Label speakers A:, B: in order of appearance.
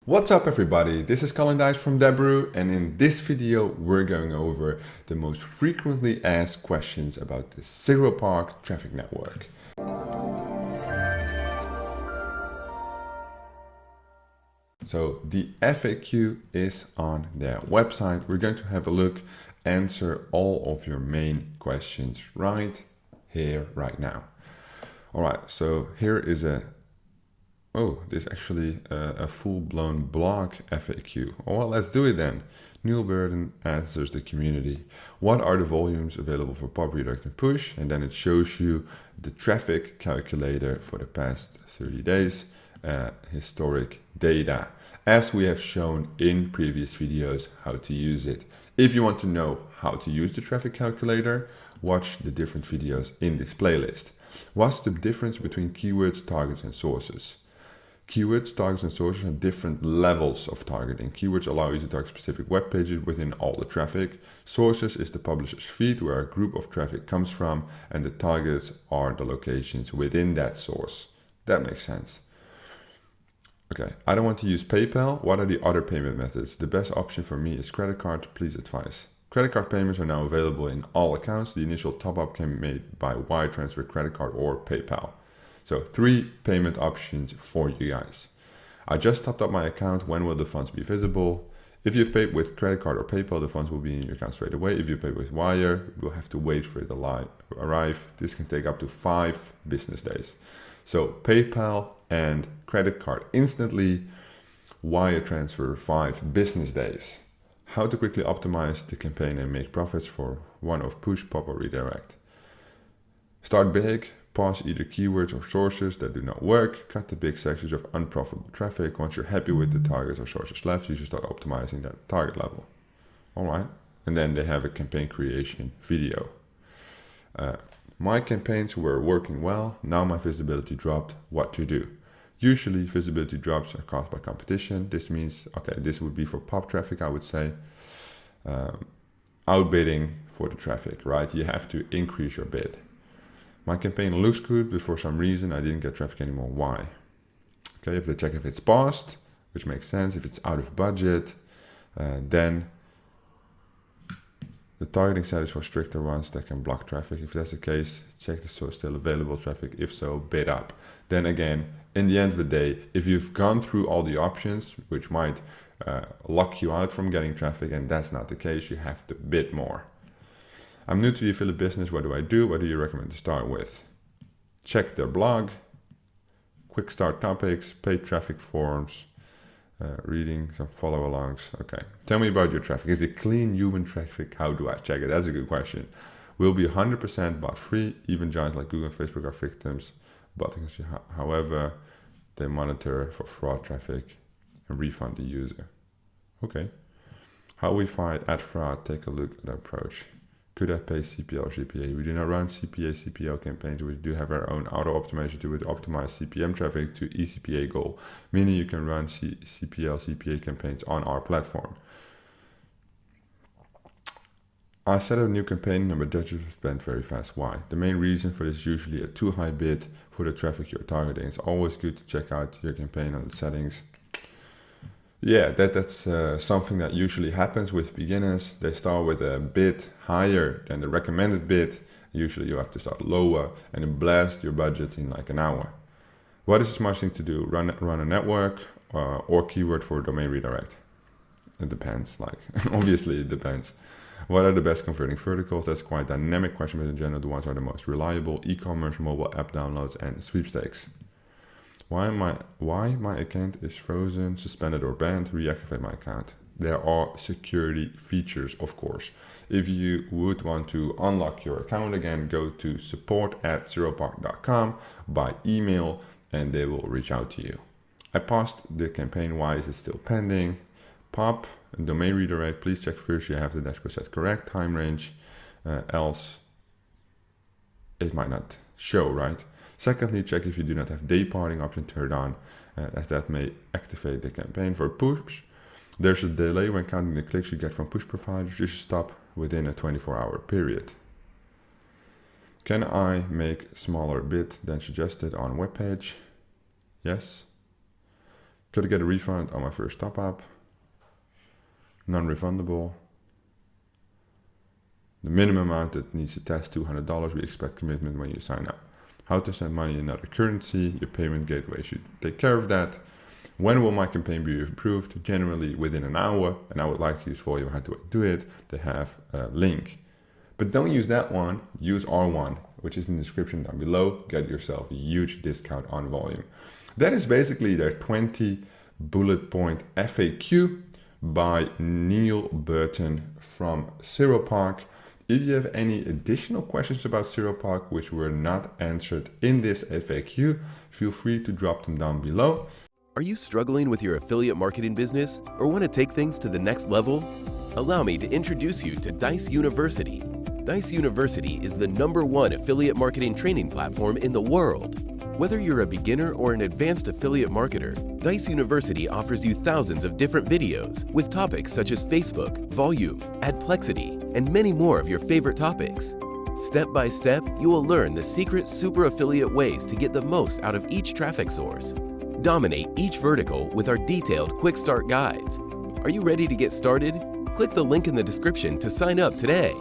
A: What's up everybody, this is Advertise from Debrew, and in this video we're going over the most frequently asked questions about the Zeropark traffic network. So the FAQ is on their website. We're going to have a look, answer all of your main questions right here, right now. Alright, so here is this is actually a full-blown blog FAQ. Well, let's do it then. Neil Burden answers the community. What are the volumes available for pop, redirect, and push? And then it shows you the traffic calculator for the past 30 days, historic data, as we have shown in previous videos how to use it. If you want to know how to use the traffic calculator, watch the different videos in this playlist. What's the difference between keywords, targets, and sources? Keywords, targets, and sources have different levels of targeting. Keywords allow you to target specific web pages within all the traffic. Sources is the publisher's feed, where a group of traffic comes from, and the targets are the locations within that source. That makes sense. Okay, I don't want to use PayPal. What are the other payment methods? The best option for me is credit card. Please advise. Credit card payments are now available in all accounts. The initial top-up can be made by wire transfer, credit card, or PayPal. So 3 payment options for you guys. I just topped up my account. When will the funds be visible? If you've paid with credit card or PayPal, the funds will be in your account straight away. If you pay with wire, you'll have to wait for it to arrive. This can take up to 5 business days. So PayPal and credit card instantly, wire transfer 5 business days. How to quickly optimize the campaign and make profits for one of push, pop, or redirect. Start big. Pause either keywords or sources that do not work. Cut the big sections of unprofitable traffic. Once you're happy with the targets or sources left, you should start optimizing that target level. All right. And then they have a campaign creation video. My campaigns were working well. Now my visibility dropped. What to do? Usually visibility drops are caused by competition. This means, okay, this would be for pop traffic, I would say. Outbidding for the traffic, right? You have to increase your bid. My campaign looks good, but for some reason I didn't get traffic anymore. Why? Okay, if they check if it's paused, which makes sense. If it's out of budget, then the targeting set is for stricter ones that can block traffic. If that's the case, check the source still available traffic. If so, bid up. Then again, in the end of the day, if you've gone through all the options, which might lock you out from getting traffic, and that's not the case, you have to bid more. I'm new to the affiliate business. What do I do? What do you recommend to start with? Check their blog, quick start topics, paid traffic forums, reading some follow-alongs. Okay, tell me about your traffic. Is it clean human traffic? How do I check it? That's a good question. Will be 100% bot free. Even giants like Google and Facebook are victims. However, they monitor for fraud traffic and refund the user. Okay. How we fight ad fraud? Take a look at the approach. Could I pay CPL or CPA? We do not run CPA, CPL campaigns. We do have our own auto optimization to optimize CPM traffic to eCPA goal, meaning you can run CPL, CPA campaigns on our platform. I set up a new campaign number that spent very fast. Why? The main reason for this is usually a too high bid for the traffic you're targeting. It's always good to check out your campaign on the settings. Yeah, that's something that usually happens with beginners. They start with a bid higher than the recommended bid. Usually you have to start lower and then blast your budget in like an hour. What is the smart thing to do? Run a network or keyword for domain redirect? It depends, obviously it depends. What are the best converting verticals? That's quite a dynamic question, but in general the ones are the most reliable: e-commerce, mobile app downloads, and sweepstakes. Why my account is frozen, suspended, or banned? Reactivate my account. There are security features, of course. If you would want to unlock your account again, go to support@zeropark.com by email and they will reach out to you. I paused the campaign. Why is it still pending? Pop and domain redirect. Please check first you have the dashboard set correct, time range, else it might not show, right? Secondly, check if you do not have day parting option turned on, as that may activate the campaign. For push, there's a delay when counting the clicks you get from push providers. You should stop within a 24-hour period. Can I make smaller bid than suggested on web page? Yes. Could I get a refund on my first top up? Non-refundable. The minimum amount that needs to test $200. We expect commitment when you sign up. How to send money in another currency. Your payment gateway should take care of that. When will my campaign be approved? Generally within an hour. And I would like to use Volume. How do I do it? They have a link. But don't use that one. Use R1, which is in the description down below. Get yourself a huge discount on Volume. That is basically their 20 bullet point FAQ by Neil Burton from Zeropark. If you have any additional questions about Zeropark which were not answered in this FAQ, feel free to drop them down below.
B: Are you struggling with your affiliate marketing business or want to take things to the next level? Allow me to introduce you to Dice University. Dice University is the #1 affiliate marketing training platform in the world. Whether you're a beginner or an advanced affiliate marketer, Dice University offers you thousands of different videos with topics such as Facebook, Volume, Adplexity, and many more of your favorite topics. Step by step, you will learn the secret super affiliate ways to get the most out of each traffic source. Dominate each vertical with our detailed quick start guides. Are you ready to get started? Click the link in the description to sign up today.